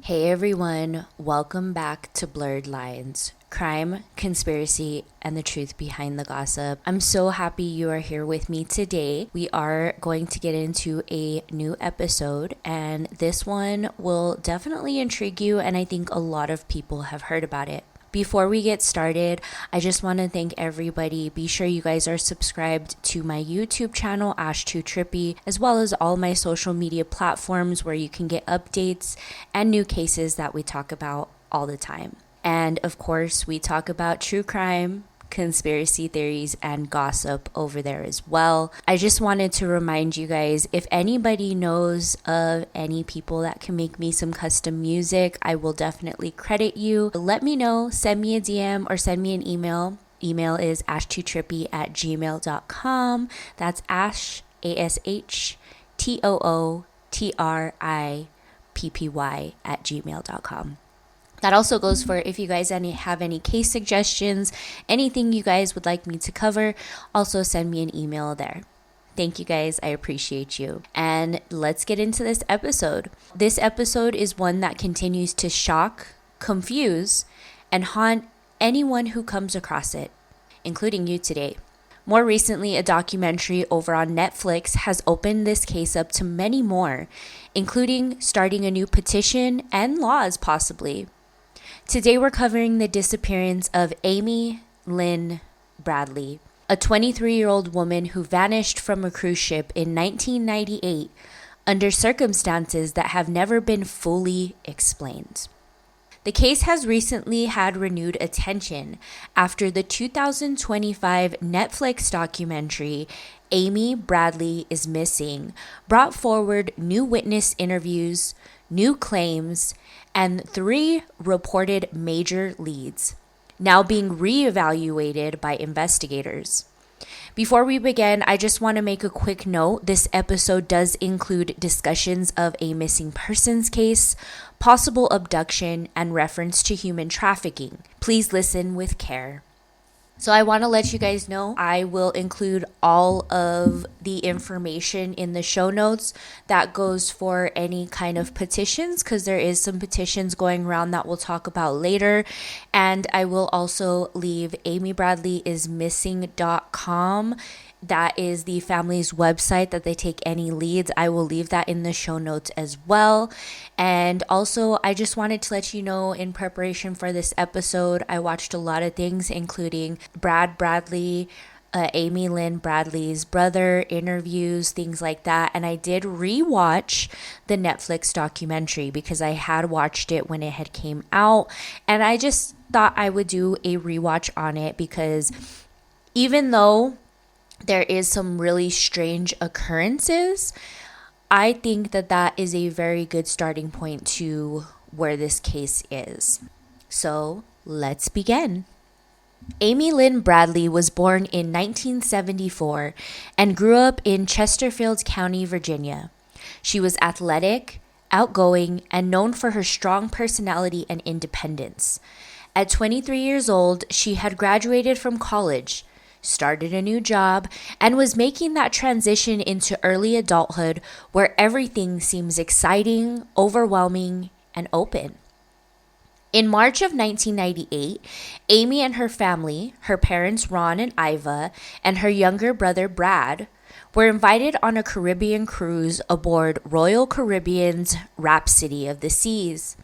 Hey everyone, welcome back to Blurred Lines, crime, conspiracy, and the truth behind the gossip. I'm so happy you are here with me today. We are going to get into a new episode, and this one will definitely intrigue you, and I think a lot of people have heard about it. Before we get started, I just want to thank everybody. Be sure you guys are subscribed to my YouTube channel, Ash2Trippy, as well as all my social media platforms where you can get updates and new cases that we talk about all the time. And of course, we talk about true crime, conspiracy theories, and gossip over there as well. I just wanted to remind you guys, if anybody knows of any people that can make me some custom music, I will definitely credit you. Let me know, send me a DM or send me an email. Email is ash2trippy@gmail.com. That's Ash, ASHTOOTRIPPY @gmail.com. That also goes for if you guys have any case suggestions, anything you guys would like me to cover, also send me an email there. Thank you guys. I appreciate you. And let's get into this episode. This episode is one that continues to shock, confuse, and haunt anyone who comes across it, including you today. More recently, a documentary over on Netflix has opened this case up to many more, including starting a new petition and laws possibly. Today we're covering the disappearance of Amy Lynn Bradley, a 23-year-old woman who vanished from a cruise ship in 1998 under circumstances that have never been fully explained. The case has recently had renewed attention after the 2025 Netflix documentary Amy Bradley is Missing brought forward new witness interviews, new claims, and 3 reported major leads, now being reevaluated by investigators. Before we begin, I just want to make a quick note. This episode does include discussions of a missing persons case, possible abduction, and reference to human trafficking. Please listen with care. So I want to let you guys know I will include all of the information in the show notes. That goes for any kind of petitions, because there is some petitions going around that we'll talk about later. And I will also leave amybradleyismissing.com. That is the family's website that they take any leads. I will leave that in the show notes as well. And also, I just wanted to let you know, in preparation for this episode, I watched a lot of things, including Brad Bradley, Amy Lynn Bradley's brother, interviews, things like that. And I did rewatch the Netflix documentary because I had watched it when it had came out. And I just thought I would do a rewatch on it because even though there is some really strange occurrences, I think that is a very good starting point to where this case is. So let's begin. Amy Lynn Bradley was born in 1974 and grew up in Chesterfield County, Virginia. She was athletic, outgoing, and known for her strong personality and independence. At 23 years old, she had graduated from college, started a new job, and was making that transition into early adulthood where everything seems exciting, overwhelming, and open. In March of 1998, Amy and her family, her parents Ron and Iva, and her younger brother Brad, were invited on a Caribbean cruise aboard Royal Caribbean's Rhapsody of the Seas.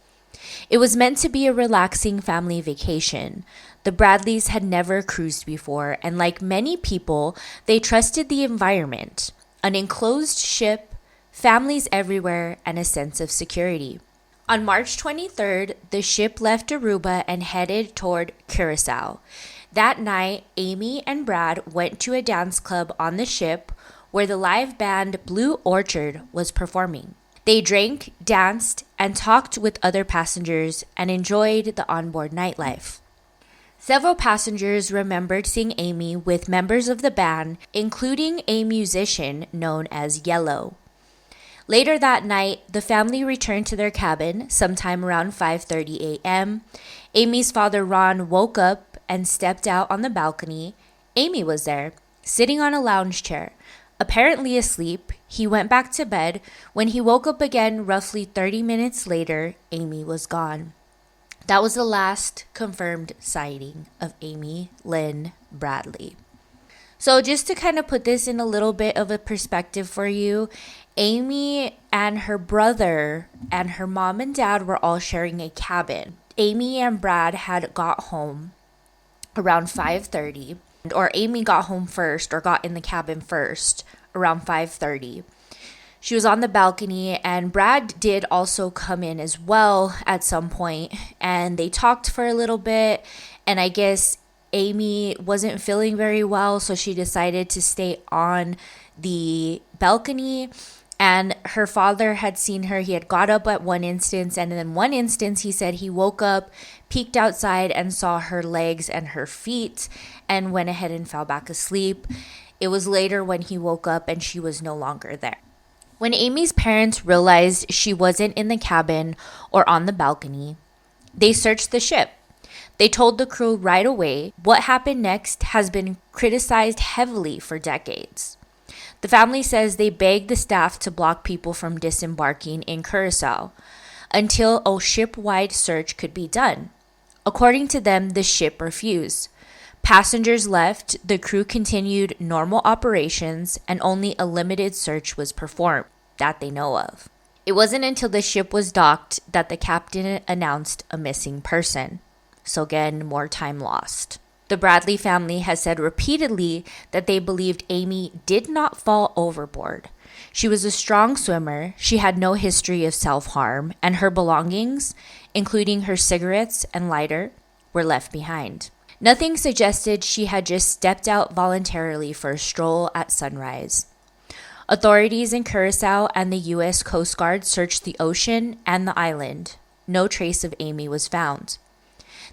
It was meant to be a relaxing family vacation. The Bradleys had never cruised before, and like many people, they trusted the environment, an enclosed ship, families everywhere, and a sense of security. On March 23rd, the ship left Aruba and headed toward Curacao. That night, Amy and Brad went to a dance club on the ship where the live band Blue Orchard was performing. They drank, danced, and talked with other passengers and enjoyed the onboard nightlife. Several passengers remembered seeing Amy with members of the band, including a musician known as Yellow. Later that night, the family returned to their cabin sometime around 5:30 a.m. Amy's father, Ron, woke up and stepped out on the balcony. Amy was there, sitting on a lounge chair, Apparently asleep, he went back to bed. When he woke up again roughly 30 minutes later, Amy was gone. That was the last confirmed sighting of Amy Lynn Bradley. So just to kind of put this in a little bit of a perspective for you, Amy and her brother and her mom and dad were all sharing a cabin. Amy and Brad had got home around 5:30, or Amy got home first or got in the cabin first around 5:30. She was on the balcony, and Brad did also come in as well at some point, and they talked for a little bit, and I guess Amy wasn't feeling very well, so she decided to stay on the balcony. And her father had seen her. He had got up at one instance, and in one instance he said he woke up, peeked outside, and saw her legs and her feet, and went ahead and fell back asleep. It was later when he woke up and she was no longer there. When Amy's parents realized she wasn't in the cabin or on the balcony, they searched the ship. They told the crew right away. What happened next has been criticized heavily for decades. The family says they begged the staff to block people from disembarking in Curacao until a ship-wide search could be done. According to them, the ship refused. Passengers left, the crew continued normal operations, and only a limited search was performed that they know of. It wasn't until the ship was docked that the captain announced a missing person. So again, more time lost. The Bradley family has said repeatedly that they believed Amy did not fall overboard. She was a strong swimmer, she had no history of self-harm, and her belongings, including her cigarettes and lighter, were left behind. Nothing suggested she had just stepped out voluntarily for a stroll at sunrise. Authorities in Curacao and the U.S. Coast Guard searched the ocean and the island. No trace of Amy was found.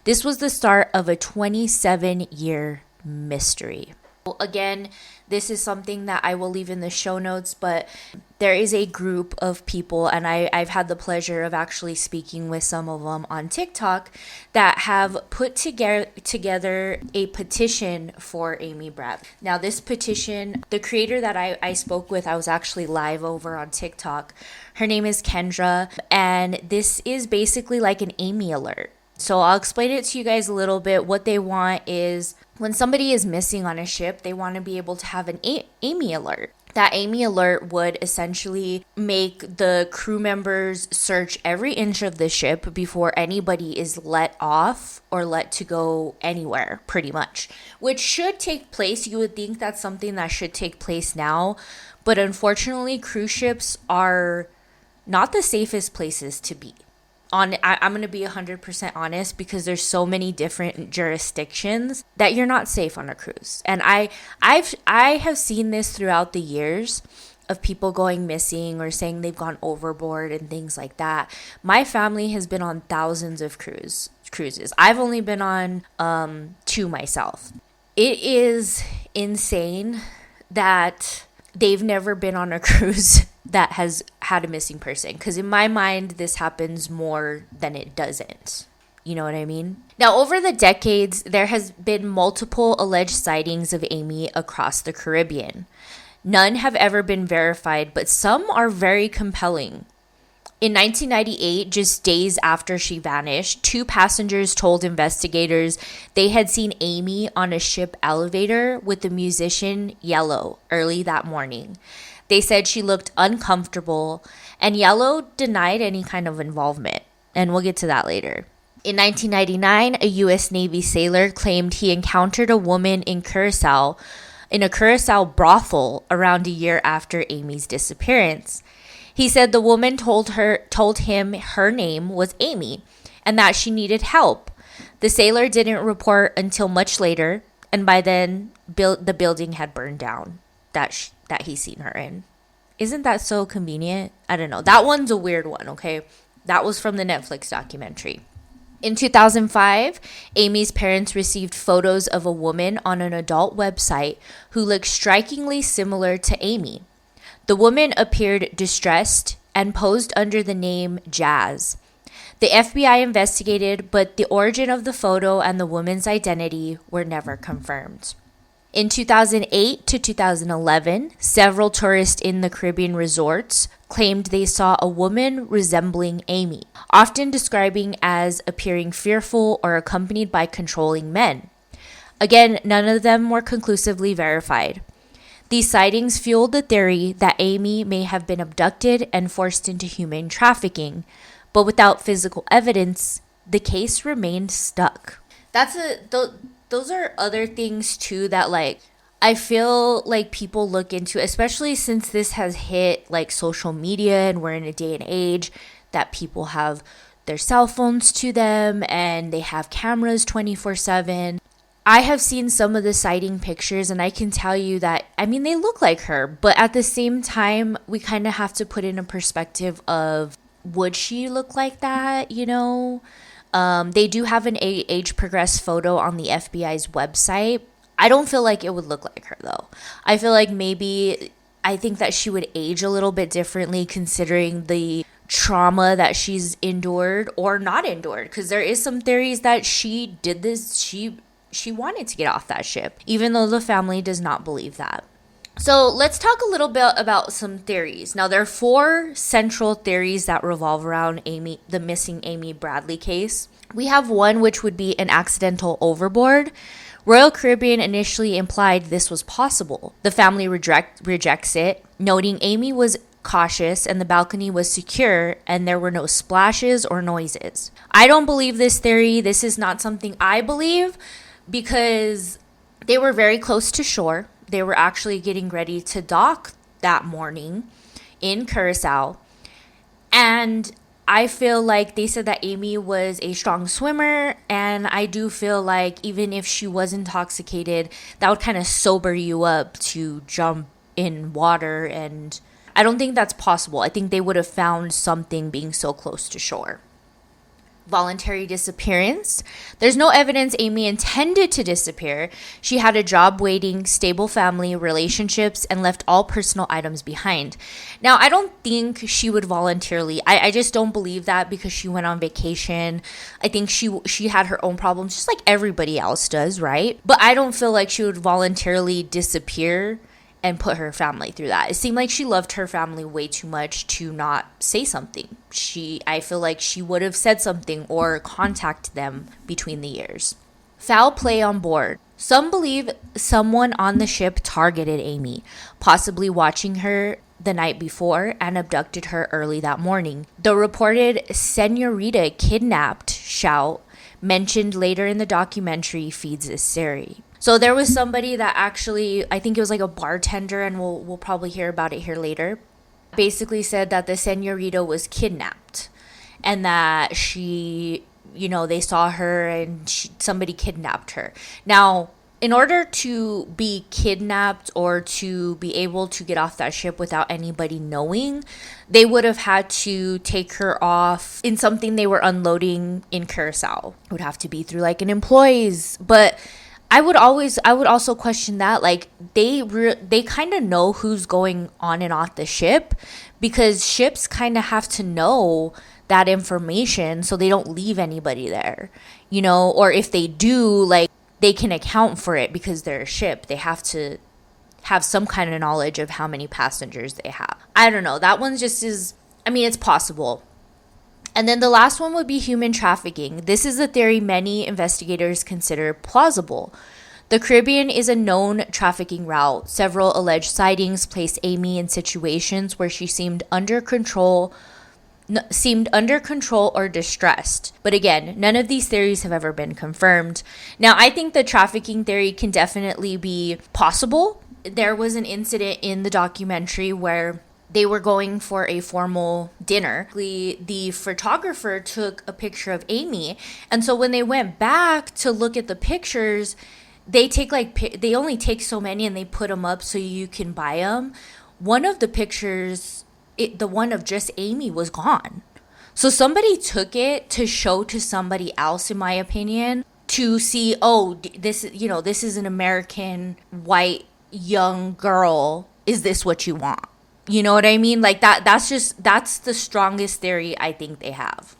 This was the start of a 27-year mystery. Again, this is something that I will leave in the show notes, but there is a group of people, and I've had the pleasure of actually speaking with some of them on TikTok, that have put together a petition for Amy Bradley. Now, this petition, the creator that I spoke with, I was actually live over on TikTok. Her name is Kendra, and this is basically like an Amy alert. So I'll explain it to you guys a little bit. What they want is when somebody is missing on a ship, they want to be able to have an Amy alert. That Amy alert would essentially make the crew members search every inch of the ship before anybody is let off or let to go anywhere, pretty much. Which should take place. You would think that's something that should take place now. But unfortunately, cruise ships are not the safest places to be. I'm going to be 100% honest, because there's so many different jurisdictions that you're not safe on a cruise. And I have seen this throughout the years of people going missing or saying they've gone overboard and things like that. My family has been on thousands of cruises. I've only been on 2 myself. It is insane that they've never been on a cruise that has had a missing person. Because in my mind, this happens more than it doesn't. You know what I mean? Now, over the decades, there has been multiple alleged sightings of Amy across the Caribbean. None have ever been verified, but some are very compelling. In 1998, just days after she vanished, 2 passengers told investigators they had seen Amy on a ship elevator with the musician Yellow early that morning. They said she looked uncomfortable, and Yellow denied any kind of involvement, and we'll get to that later. In 1999, a U.S. Navy sailor claimed he encountered a woman in a Curacao brothel around a year after Amy's disappearance. He said the woman told him her name was Amy and that she needed help. The sailor didn't report until much later, and by then the building had burned down that he's seen her in. Isn't that so convenient? I don't know. That one's a weird one, okay? That was from the Netflix documentary. In 2005, Amy's parents received photos of a woman on an adult website who looked strikingly similar to Amy. The woman appeared distressed and posed under the name Jazz. The FBI investigated, but the origin of the photo and the woman's identity were never confirmed. In 2008 to 2011, several tourists in the Caribbean resorts claimed they saw a woman resembling Amy, often describing as appearing fearful or accompanied by controlling men. Again, none of them were conclusively verified. These sightings fueled the theory that Amy may have been abducted and forced into human trafficking, but without physical evidence, the case remained stuck. Those are other things too that like I feel like people look into, especially since this has hit like social media and we're in a day and age that people have their cell phones to them and they have cameras 24/7. I have seen some of the sighting pictures and I can tell you that, I mean, they look like her, but at the same time, we kind of have to put in a perspective of, would she look like that, you know? They do have an age progressed photo on the FBI's website. I don't feel like it would look like her though. I feel like I think that she would age a little bit differently considering the trauma that she's endured or not endured. Because there is some theories that she did this, she wanted to get off that ship, even though the family does not believe that. So let's talk a little bit about some theories. Now, there are 4 central theories that revolve around the missing Amy Bradley case. We have one which would be an accidental overboard. Royal Caribbean initially implied this was possible. The family rejects it, noting Amy was cautious and the balcony was secure and there were no splashes or noises. I don't believe this theory. This is not something I believe because they were very close to shore. They were actually getting ready to dock that morning in Curacao. And I feel like they said that Amy was a strong swimmer. And I do feel like even if she was intoxicated, that would kind of sober you up to jump in water. And I don't think that's possible. I think they would have found something being so close to shore. Voluntary disappearance. There's no evidence Amy intended to disappear. She had a job waiting, stable family, relationships, and left all personal items behind. Now, I don't think she would voluntarily. I just don't believe that because she went on vacation. I think she had her own problems just like everybody else does, right? But I don't feel like she would voluntarily disappear and put her family through that. It seemed like she loved her family way too much to not say something. I feel like she would have said something or contacted them between the years. Foul play on board. Some believe someone on the ship targeted Amy, possibly watching her the night before and abducted her early that morning. The reported "Senorita kidnapped" shout mentioned later in the documentary feeds this theory. So there was somebody that actually, I think it was like a bartender, and we'll probably hear about it here later, basically said that the senorita was kidnapped and that she, they saw her and somebody kidnapped her. Now, in order to be kidnapped or to be able to get off that ship without anybody knowing, they would have had to take her off in something they were unloading in Curacao. It would have to be through like an employee's, but I would also question that, like, they kind of know who's going on and off the ship because ships kind of have to know that information so they don't leave anybody there, or if they do, like, they can account for it because they're a ship. They have to have some kind of knowledge of how many passengers they have. I don't know. That one just is, it's possible. And then the last one would be human trafficking. This is a theory many investigators consider plausible. The Caribbean is a known trafficking route. Several alleged sightings place Amy in situations where she seemed under control or distressed. But again, none of these theories have ever been confirmed. Now, I think the trafficking theory can definitely be possible. There was an incident in the documentary where they were going for a formal dinner. The photographer took a picture of Amy. And so when they went back to look at the pictures, they only take so many and they put them up so you can buy them. One of the pictures, the one of just Amy, was gone. So somebody took it to show to somebody else, in my opinion, to see, this is an American white young girl. Is this what you want? You know what I mean? Like that's the strongest theory I think they have.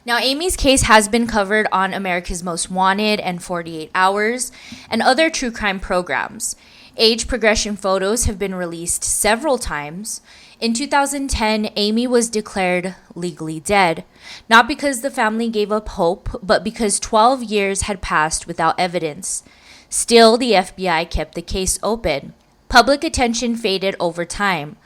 Now, Amy's case has been covered on America's Most Wanted and 48 Hours and other true crime programs. Age progression photos have been released several times. In 2010, Amy was declared legally dead, not because the family gave up hope, but because 12 years had passed without evidence. Still, the FBI kept the case open. Public attention faded over time.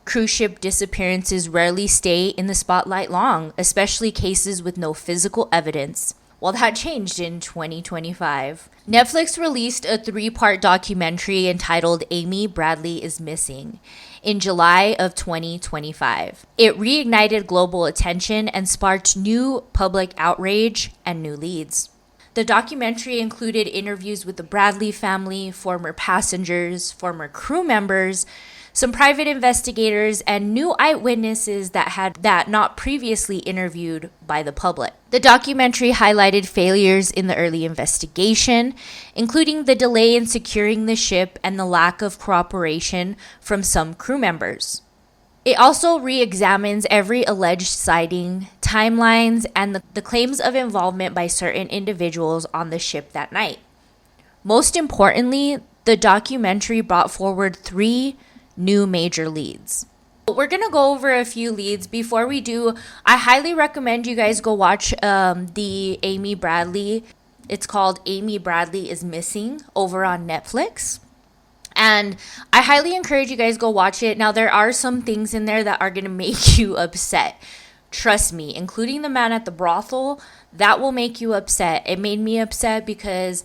Cruise ship disappearances rarely stay in the spotlight long, especially cases with no physical evidence. Well, that changed in 2025. Netflix released a 3-part documentary entitled Amy Bradley is Missing in July of 2025. It reignited global attention and sparked new public outrage and new leads. The documentary included interviews with the Bradley family, former passengers, former crew members, some private investigators, and new eyewitnesses that not previously interviewed by the public. The documentary highlighted failures in the early investigation, including the delay in securing the ship and the lack of cooperation from some crew members. It also re-examines every alleged sighting, timelines, and the claims of involvement by certain individuals on the ship that night. Most importantly, the documentary brought forward 3 new major leads. We're going to go over a few leads. Before we do, I highly recommend you guys go watch the Amy Bradley. It's called Amy Bradley is Missing over on Netflix. And I highly encourage you guys go watch it. Now, there are some things in there that are going to make you upset. Trust me, including the man at the brothel, that will make you upset. It made me upset because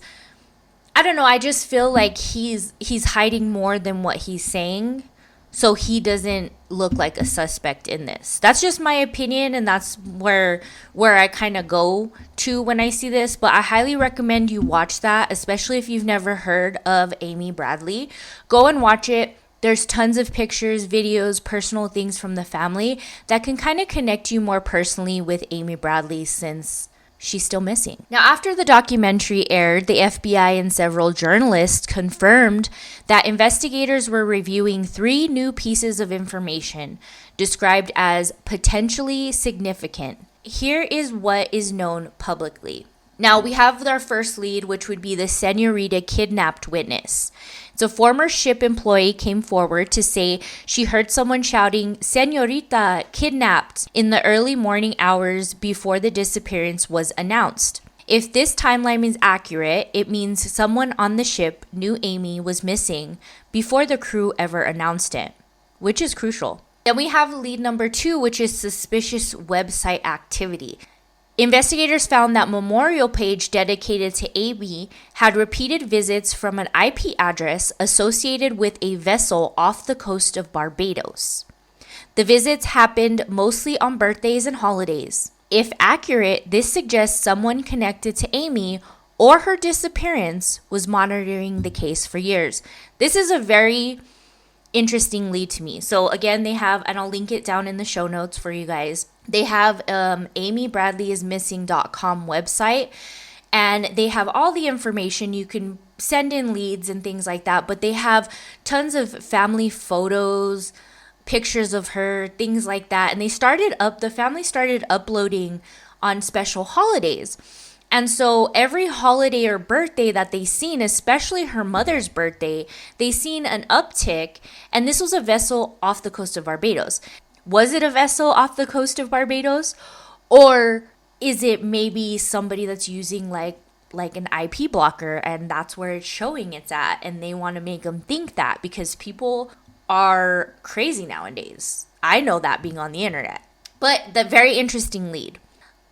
I don't know, I just feel like he's hiding more than what he's saying, so he doesn't look like a suspect in this. That's just my opinion, and that's where I kind of go to when I see this. But I highly recommend you watch that, especially if you've never heard of Amy Bradley. Go and watch it. There's tons of pictures, videos, personal things from the family that can kind of connect you more personally with Amy Bradley since she's still missing. Now, after the documentary aired, the FBI and several journalists confirmed that investigators were reviewing 3 new pieces of information described as potentially significant. Here is what is known publicly. Now, we have our first lead, which would be the Senorita kidnapped witness. It's a former ship employee came forward to say she heard someone shouting, "Senorita, kidnapped," in the early morning hours before the disappearance was announced. If this timeline is accurate, it means someone on the ship knew Amy was missing before the crew ever announced it, which is crucial. Then we have lead number 2, which is suspicious website activity. Investigators found that memorial page dedicated to Amy had repeated visits from an IP address associated with a vessel off the coast of Barbados. The visits happened mostly on birthdays and holidays. If accurate, this suggests someone connected to Amy or her disappearance was monitoring the case for years. This is a very interesting lead to me. So again, they have, and I'll link it down in the show notes for you guys. They have amybradleyismissing.com website, and they have all the information. You can send in leads and things like that, but they have tons of family photos, pictures of her, things like that. And the family started uploading on special holidays. And so every holiday or birthday that they seen, especially her mother's birthday, they seen an uptick, and this was a vessel off the coast of Barbados. Was it a vessel off the coast of Barbados? Or is it maybe somebody that's using like an IP blocker, and that's where it's showing it's at, and they want to make them think that because people are crazy nowadays. I know that being on the internet. But the very interesting lead.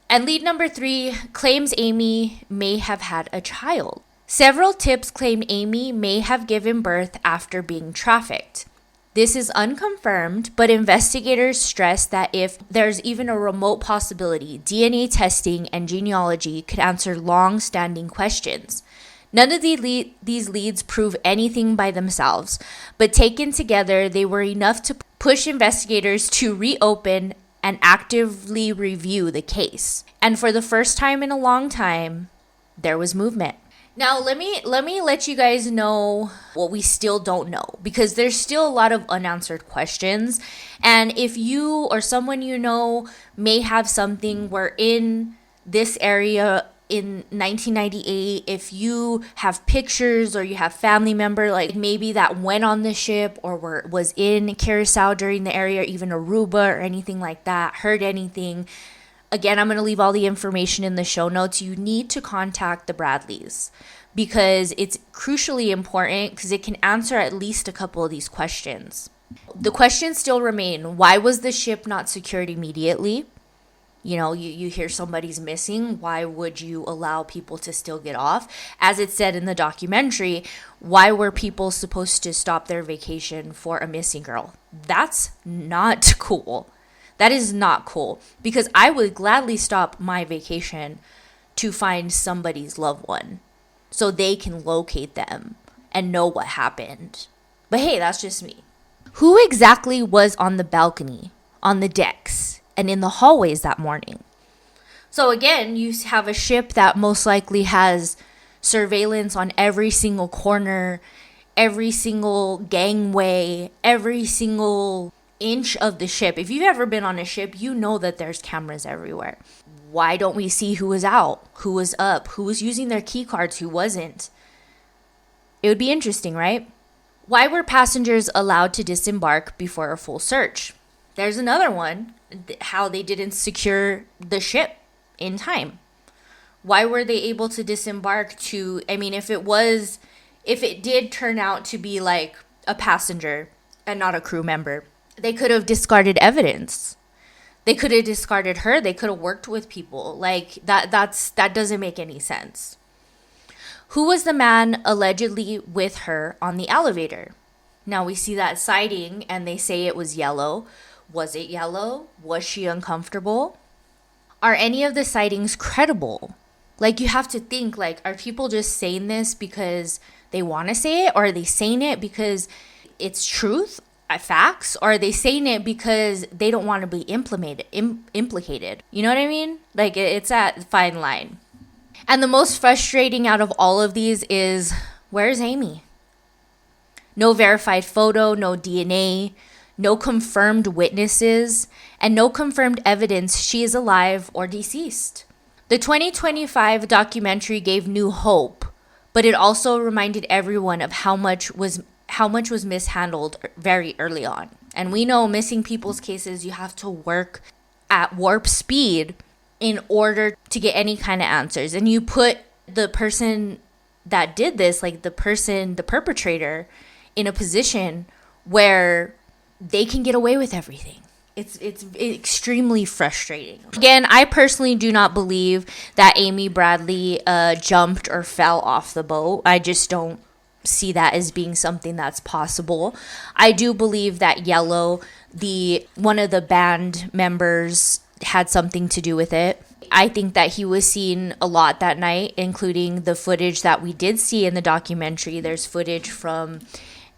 And lead number 3 claims Amy may have had a child. Several tips claim Amy may have given birth after being trafficked. This is unconfirmed, but investigators stress that if there's even a remote possibility, DNA testing and genealogy could answer long-standing questions. None of these leads prove anything by themselves, but taken together, they were enough to push investigators to reopen and actively review the case. And for the first time in a long time, there was movement. Now, let me let you guys know what we still don't know, because there's still a lot of unanswered questions. And if you or someone you know may have something, we're in this area in 1998, if you have pictures or you have family member like maybe that went on the ship or was in Curacao during the area, or even Aruba or anything like that, heard anything, again, I'm going to leave all the information in the show notes. You need to contact the Bradleys because it's crucially important, because it can answer at least a couple of these questions. The questions still remain. Why was the ship not secured immediately? You know, you hear somebody's missing. Why would you allow people to still get off? As it said in the documentary, why were people supposed to stop their vacation for a missing girl? That's not cool. That is not cool, because I would gladly stop my vacation to find somebody's loved one so they can locate them and know what happened. But hey, that's just me. Who exactly was on the balcony, on the decks, and in the hallways that morning? So again, you have a ship that most likely has surveillance on every single corner, every single gangway, every single inch of the ship. If you've ever been on a ship, you know that there's cameras everywhere. Why don't we see who was out, who was up, who was using their key cards, who wasn't? It would be interesting, right? Why were passengers allowed to disembark before a full search? There's another one, how they didn't secure the ship in time. Why were they able to disembark if it did turn out to be like a passenger and not a crew member, they could have discarded evidence. They could have discarded her. They could have worked with people. Like that doesn't make any sense. Who was the man allegedly with her on the elevator? Now we see that sighting and they say it was yellow. Was it yellow? Was she uncomfortable? Are any of the sightings credible? Like, you have to think, like, are people just saying this because they want to say it? Or are they saying it because it's truth, facts? Or are they saying it because they don't want to be implicated? You know what I mean? Like, it's that fine line. And the most frustrating out of all of these is, where's Amy? No verified photo, no DNA, no confirmed witnesses, and no confirmed evidence she is alive or deceased. The 2025 documentary gave new hope, but it also reminded everyone of how much was mishandled very early on. And we know missing people's cases, you have to work at warp speed in order to get any kind of answers. And you put the person that did this, like the perpetrator, in a position where they can get away with everything. It's extremely frustrating. Again, I personally do not believe that Amy Bradley jumped or fell off the boat. I just don't see that as being something that's possible. I do believe that Yellow, one of the band members, had something to do with it. I think that he was seen a lot that night, including the footage that we did see in the documentary. There's footage from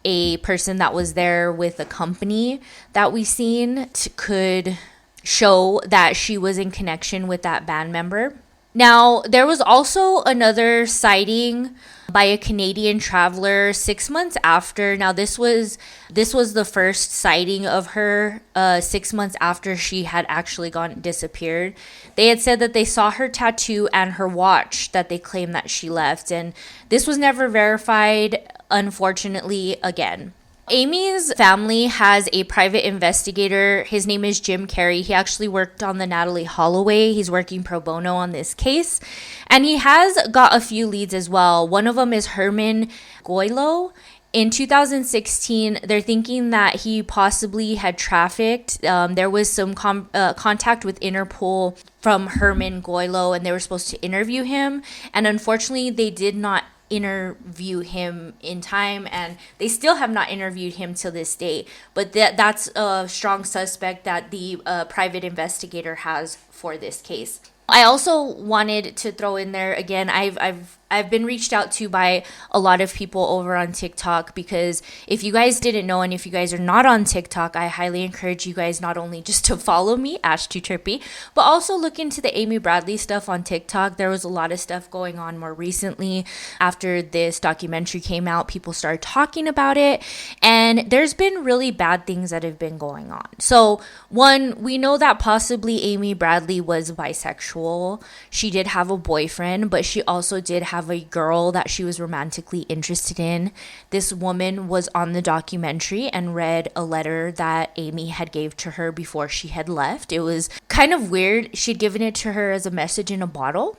a person that was there with a company that we seen could show that she was in connection with that band member. Now, there was also another sighting by a Canadian traveler 6 months after. Now, this was the first sighting of her 6 months after she had actually disappeared. They had said that they saw her tattoo and her watch that they claimed that she left, and this was never verified, unfortunately, again. Amy's family has a private investigator. His name is Jim Carey. He actually worked on the Natalie Holloway. He's working pro bono on this case. And he has got a few leads as well. One of them is Herman Goylo. In 2016, they're thinking that he possibly had trafficked. There was some contact with Interpol from Herman Goylo, and they were supposed to interview him. And unfortunately, they did not interview him in time, and they still have not interviewed him till this day. But that's a strong suspect that the private investigator has for this case. I also wanted to throw in there, again, I've I've been reached out to by a lot of people over on TikTok, because if you guys didn't know, and if you guys are not on TikTok, I highly encourage you guys not only just to follow me, Ash2Trippy, but also look into the Amy Bradley stuff on TikTok. There was a lot of stuff going on more recently. After this documentary came out, people started talking about it, and there's been really bad things that have been going on. So one, we know that possibly Amy Bradley was bisexual. She did have a boyfriend, but she also did have a girl that she was romantically interested in. This woman was on the documentary and read a letter that Amy had gave to her before she had left. It was kind of weird. She'd given it to her as a message in a bottle.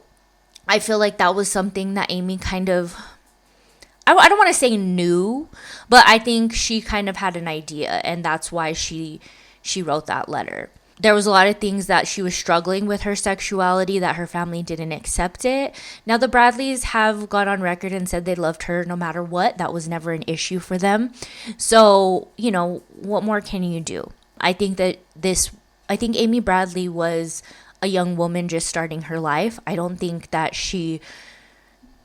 I feel like that was something that Amy kind of, I don't want to say knew, but I think she kind of had an idea, and that's why she wrote that letter. There was a lot of things that she was struggling with her sexuality, that her family didn't accept it. Now, the Bradleys have gone on record and said they loved her no matter what. That was never an issue for them. So, what more can you do? I think Amy Bradley was a young woman just starting her life. I don't think that she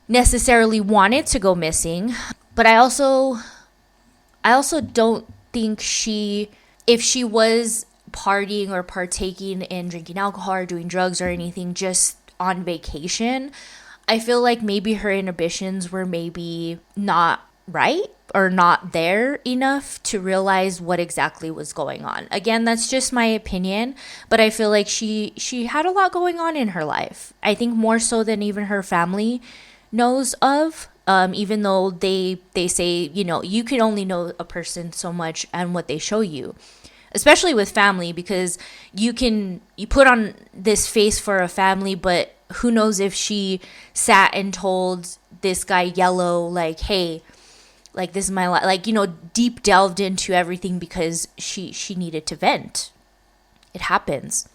necessarily wanted to go missing, but I also don't think if she was partying or partaking in drinking alcohol or doing drugs or anything just on vacation, I feel like maybe her inhibitions were maybe not right or not there enough to realize what exactly was going on. Again, that's just my opinion, but I feel like she had a lot going on in her life. I think more so than even her family knows of. Even though they say, you can only know a person so much and what they show you, especially with family, because you put on this face for a family, but who knows if she sat and told this guy Yellow, like, hey, like, this is my life, like, deep delved into everything because she needed to vent. It happens.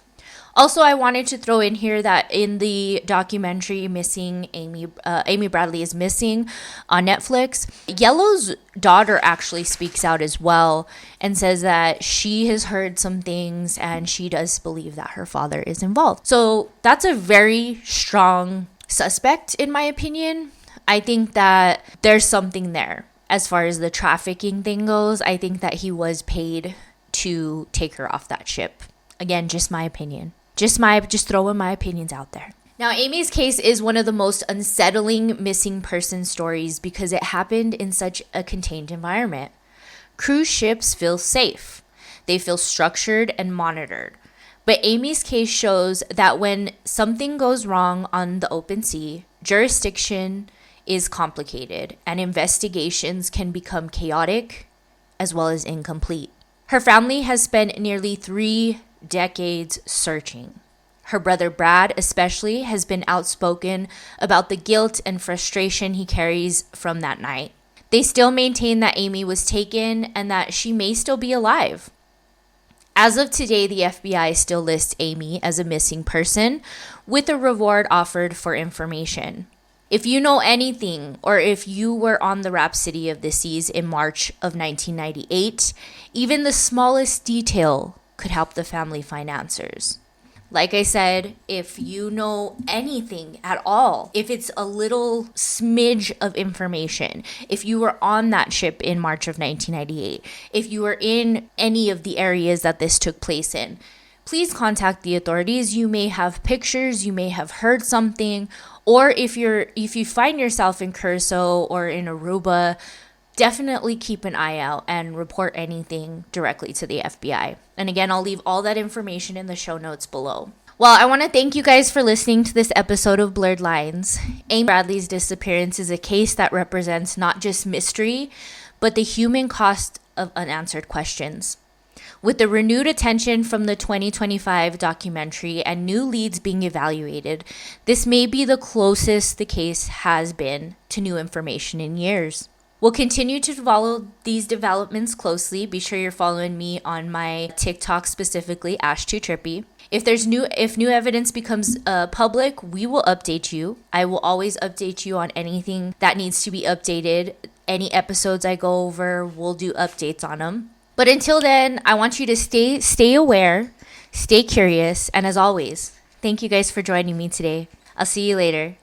Also, I wanted to throw in here that in the documentary Amy Bradley is Missing on Netflix, Yellow's daughter actually speaks out as well and says that she has heard some things and she does believe that her father is involved. So that's a very strong suspect, in my opinion. I think that there's something there. As far as the trafficking thing goes, I think that he was paid to take her off that ship. Again, just my opinion. Just throwing my opinions out there. Now, Amy's case is one of the most unsettling missing person stories because it happened in such a contained environment. Cruise ships feel safe. They feel structured and monitored. But Amy's case shows that when something goes wrong on the open sea, jurisdiction is complicated and investigations can become chaotic as well as incomplete. Her family has spent nearly 3 decades searching. Her brother Brad especially has been outspoken about the guilt and frustration he carries from that night. They still maintain that Amy was taken and that she may still be alive. As of today, the FBI still lists Amy as a missing person with a reward offered for information. If you know anything, or if you were on the Rhapsody of the Seas in March of 1998, even the smallest detail could help the family find answers. Like I said, if you know anything at all, if it's a little smidge of information, if you were on that ship in March of 1998, if you were in any of the areas that this took place in, please contact the authorities. You may have pictures, you may have heard something, or if you find yourself in Curacao or in Aruba, definitely keep an eye out and report anything directly to the FBI. And again, I'll leave all that information in the show notes below. Well, I want to thank you guys for listening to this episode of Blurred Lines. Amy Bradley's disappearance is a case that represents not just mystery, but the human cost of unanswered questions. With the renewed attention from the 2025 documentary and new leads being evaluated, this may be the closest the case has been to new information in years. We'll continue to follow these developments closely. Be sure you're following me on my TikTok, specifically Ash2Trippy. If new evidence becomes public, we will update you. I will always update you on anything that needs to be updated. Any episodes I go over, we'll do updates on them. But until then, I want you to stay aware, stay curious, and as always, thank you guys for joining me today. I'll see you later.